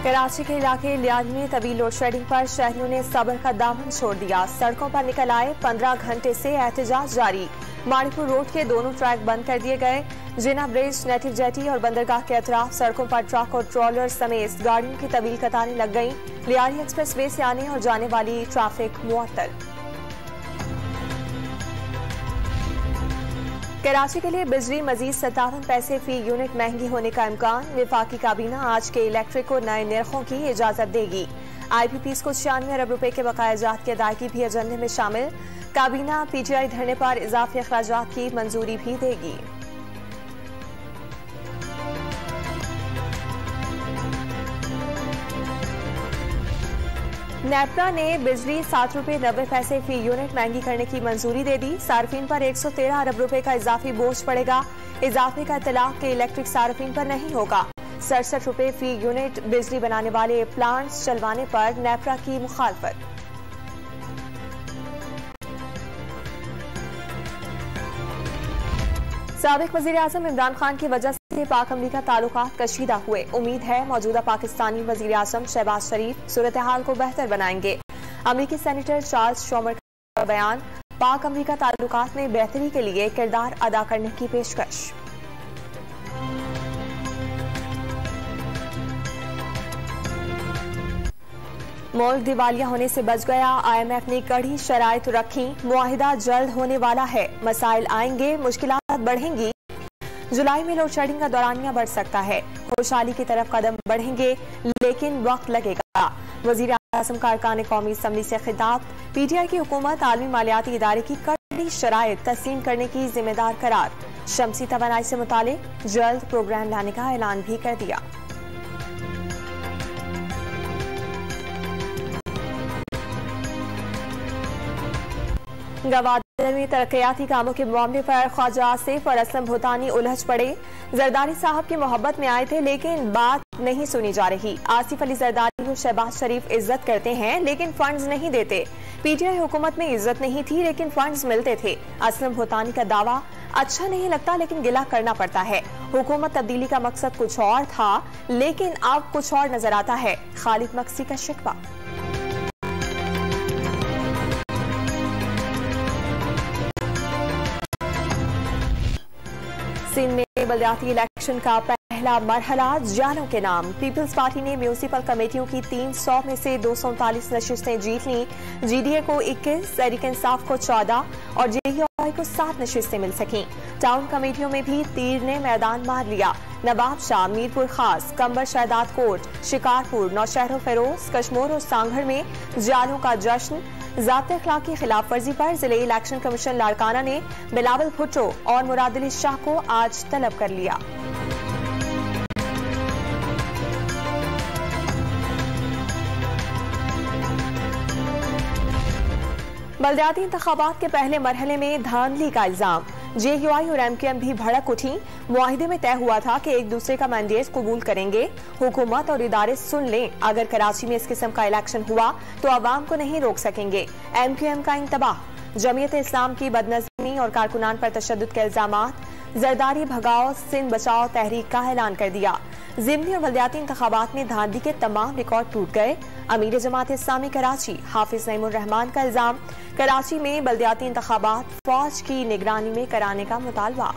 कराची के इलाके लियाज में तवील लोड शेडिंग पर शहरियों ने सब्र का दामन छोड़ दिया। सड़कों पर निकल आए, 15 घंटे से एहतजाज जारी। माड़ीपुर रोड के दोनों ट्रैक बंद कर दिए गए। जिना ब्रिज, नेटिव जेटी और बंदरगाह के अतराफ सड़कों पर ट्रक और ट्रॉलर समेत गाड़ियों की तवील कतारें लग गईं। लियारी एक्सप्रेस वे से आने और जाने वाली ट्रैफिक मुअत्तल। कराची के लिए बिजली मजीद 57 पैसे फी यूनिट महंगी होने का इम्कान। विफाकी काबीना आज के इलेक्ट्रिक को नए निर्खों की इजाजत देगी। IPPs को 96 अरब रुपए के बकाया जात की अदायगी भी एजेंडे में शामिल। काबीना PTI धरने पर इजाफी अखराजात की मंजूरी भी देगी। नेपरा ने बिजली 7 रुपए 90 पैसे फी यूनिट महंगी करने की मंजूरी दे दी। सार्फिन पर 113 अरब रुपए का इजाफी बोझ पड़ेगा। इजाफे का इतलाक के इलेक्ट्रिक सार्फिन पर नहीं होगा। 67 रुपए फी यूनिट बिजली बनाने वाले प्लांट्स चलवाने पर नेपरा की मुखालफत। साबिक वजीर आजम इमरान खान की वजह से पाक अमरीका ताल्लुकात कशीदा हुए। उम्मीद है मौजूदा पाकिस्तानी वजीर आजम शहबाज शरीफ सूरत हाल को बेहतर बनाएंगे। अमरीकी सेनेटर चार्ल्स शोमर का बयान, पाक अमरीका ताल्लुकात में बेहतरी के लिए किरदार अदा करने की पेशकश। मुल्क दिवालिया होने से बच गया। IMF ने कड़ी शराइत रखी। मुआहिदा जल्द होने वाला है। मसाइल आएंगे, मुश्किलात बढ़ेंगी। जुलाई में लोड शेडिंग का दौरानिया बढ़ सकता है। खुशहाली की तरफ कदम बढ़ेंगे, लेकिन वक्त लगेगा। वजीर आजम का अरकान कौमी असम्बली से खिताब। PTI की हुकूमत आलमी मालियाती इदारे की कड़ी शराइत तस्लीम करने की जिम्मेदार करार। शमसी तवानाई से मुतालिक जल्द प्रोग्राम लाने का ऐलान भी कर दिया। गवादर में तरक्याती कामों के मामले पर ख्वाजा आसिफ और असलम भूटानी उलझ पड़े। जरदारी साहब की मोहब्बत में आए थे, लेकिन बात नहीं सुनी जा रही। आसिफ अली जरदारी और शहबाज शरीफ इज्जत करते हैं, लेकिन फंड्स नहीं देते। PTI हुकूमत में इज्जत नहीं थी, लेकिन फंड्स मिलते थे। असलम भूटानी का दावा, अच्छा नहीं लगता लेकिन गिला करना पड़ता है। हुकूमत तब्दीली का मकसद कुछ और था, लेकिन अब कुछ और नजर आता है। खालिद मक्सी का शिकवा। सिंध में बलदियाती इलेक्शन का पहला मरहला जालों के नाम। पीपल्स पार्टी ने म्यूनिसिपल कमेटियों की 300 में से 239 नशिस्तें जीत लीं। GDA को 21, तहरीक इंसाफ को 14 और JUI को 7 नशिस्तें मिल सकीं। टाउन कमेटियों में भी तीर ने मैदान मार लिया। नवाब शाह, मीरपुर खास, कंबर शहदाद कोट, शिकारपुर, नौशहर फेरोज, कश्मोर और सांगढ़ में जालों का जश्न। ज़ाब्ते अखलाक की खिलाफ वर्जी पर जिले इलेक्शन कमीशन लाड़काना ने बिलावल भुट्टो और मुरादिल शाह को आज तलब कर लिया। बलदियाती इंतखाबात के पहले मरहले में धांधली का इल्जाम। JUI और MQM भी भड़क उठी। मुआहिदे में तय हुआ था कि एक दूसरे का मैंडेट कबूल करेंगे। हुकूमत और इदारे सुन लें, अगर कराची में इस किस्म का इलेक्शन हुआ तो आवाम को नहीं रोक सकेंगे। MQM का इंतबाह। जमीयत इस्लाम की बदनज़मी और कारकुनान पर तशद्दुद के इल्जामात। जरदारी भगाओ सिंध बचाओ तहरीक का ऐलान कर दिया। ज़िमनी और बलदियाती इंतखाबात में धांधली के तमाम रिकॉर्ड टूट गए। अमीर जमात इस्लामी कराची हाफिज नईमुर रहमान का इल्जाम, कराची में बलदियाती इंतखाबात फौज की निगरानी में कराने का मुतालबा।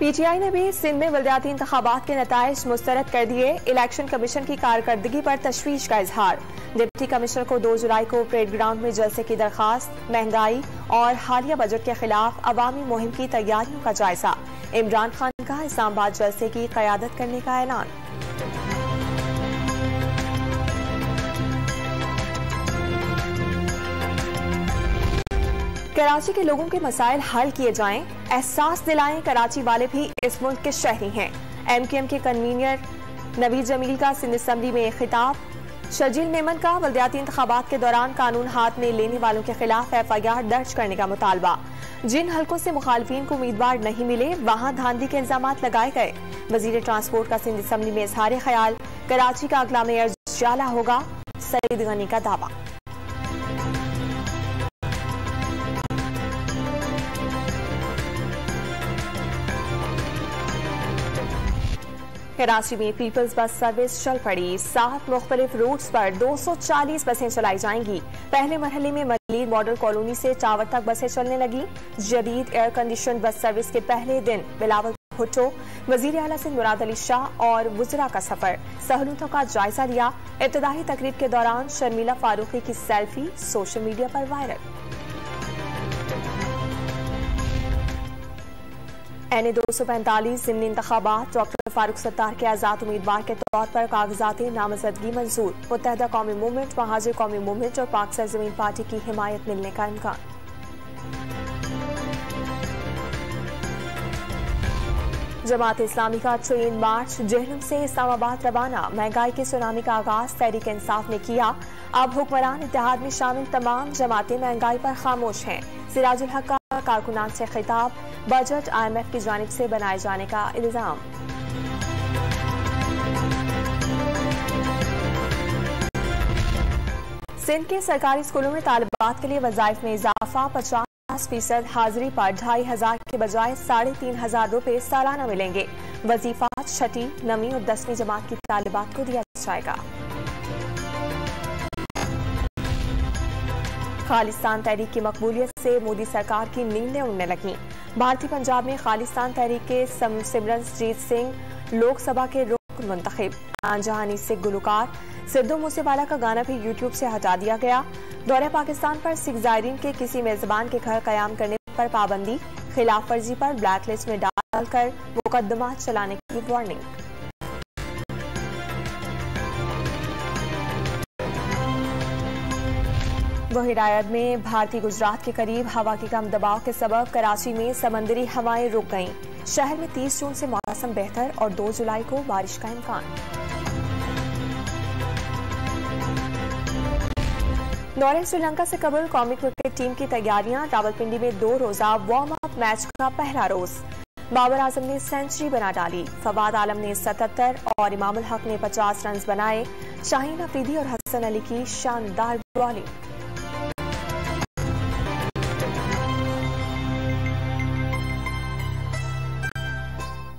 PTI ने भी सिंध में बलदियाती इंतखाबात के नताइज मुस्तरद कर दिए। इलेक्शन कमीशन की कारकर्दगी पर तशवीश का इजहार। डिप्टी कमिश्नर को 2 जुलाई को परेड ग्राउंड में जलसे की दरखास्त। महंगाई और हालिया बजट के खिलाफ अवामी मुहिम की तैयारियों का जायजा। इमरान खान का इस्लामाबाद जलसे की क़यादत करने का ऐलान। कराची के लोगों के मसाइल हल किए जाएं, एहसास दिलाएं कराची वाले भी इस मुल्क के शहरी हैं। MQM के कन्वीनर नवीद जमील का सिंध असम्बली में खिताब। शजील मेमन का बलदियाती इंतखाबात के दौरान कानून हाथ में लेने वालों के खिलाफ FIR दर्ज करने का मुतालबा। जिन हलकों से मुखालफिन को उम्मीदवार नहीं मिले, वहां धांधली के इल्जामात लगाए गए। वजीर ट्रांसपोर्ट का सिंध असम्बली में इजहार ख्याल, कराची का अगला मेयर जाला होगा, सईद गनी का दावा। कराची में पीपल्स बस सर्विस चल पड़ी। 7 मुख्तलिफ रूट्स पर 240 बसें चलाई जाएंगी। पहले मरहले में मजीद मॉडल कॉलोनी से टावर तक बसें चलने लगी। जदीद एयर कंडीशन बस सर्विस के पहले दिन बिलावल भुट्टो, वजीर आला सिंध मुराद अली शाह और वुज़रा का सफर, सहूलतों का जायजा लिया। इब्तिदाई तकरीब के दौरान शर्मिला फारूकी की सेल्फी सोशल मीडिया पर वायरल। NA 245 ज़िमनी इंतखाबात, डॉक्टर फारूक सत्तार के आजाद उम्मीदवार के तौर पर कागजात नामजदगी मंजूर। मुत्तहदा कौमी मूवमेंट, महाजिर कौमी मूवमेंट और पाक सरजमीन पार्टी की हिमायत मिलने का इम्कान। जमात इस्लामी का ट्रेन मार्च जेहलम से इस्लामाबाद रवाना। महंगाई के सुनामी का आगाज तहरीक इंसाफ ने किया। अब हुक्मरान इत्तेहाद में शामिल तमाम जमातें महंगाई पर खामोश हैं। सिराजुल हक का कारकुनान से खिताब, बजट IMF की जानिब से बनाए जाने का इल्जाम। सिंध के सरकारी स्कूलों में तालिबात के लिए वज़ाइफ में इजाफा। 50% हाजिरी पर 2500 के बजाय 3500 रुपए सालाना मिलेंगे। वजीफा 6ठी, 9वीं और 10वीं जमात की तालिबात को दिया जाएगा। खालिस्तान तहरीक की मकबूलियत से मोदी सरकार की नींदें उड़ने लगी। भारतीय पंजाब में खालिस्तान तहरीक के सिमरनजीत सिंह लोकसभा के रुकन मुंतखब। आनजहानी से गुलकार सिद्धू मूसेवाला का गाना भी यूट्यूब से हटा दिया गया। दौरे पाकिस्तान पर सिख ज़ायरीन के किसी मेजबान के घर कयाम करने पर पाबंदी। खिलाफ वर्जी पर ब्लैक लिस्ट में डालकर मुकदमा चलाने की वार्निंग। वही रायद में भारतीय गुजरात के करीब हवा के कम दबाव के सबब कराची में समंदरी हवाएं रुक गईं। शहर में 30 जून से मौसम बेहतर और 2 जुलाई को बारिश का इम्कान। दौरे श्रीलंका से कबल कौमी क्रिकेट टीम की तैयारियां। रावलपिंडी में 2 रोजा वार्म अप मैच का पहला रोज। बाबर आजम ने सेंचुरी बना डाली। फवाद आलम ने 77 और इमामुल हक ने 50 रन बनाए। शाहीन अफरीदी और हसन अली की शानदार बॉलिंग।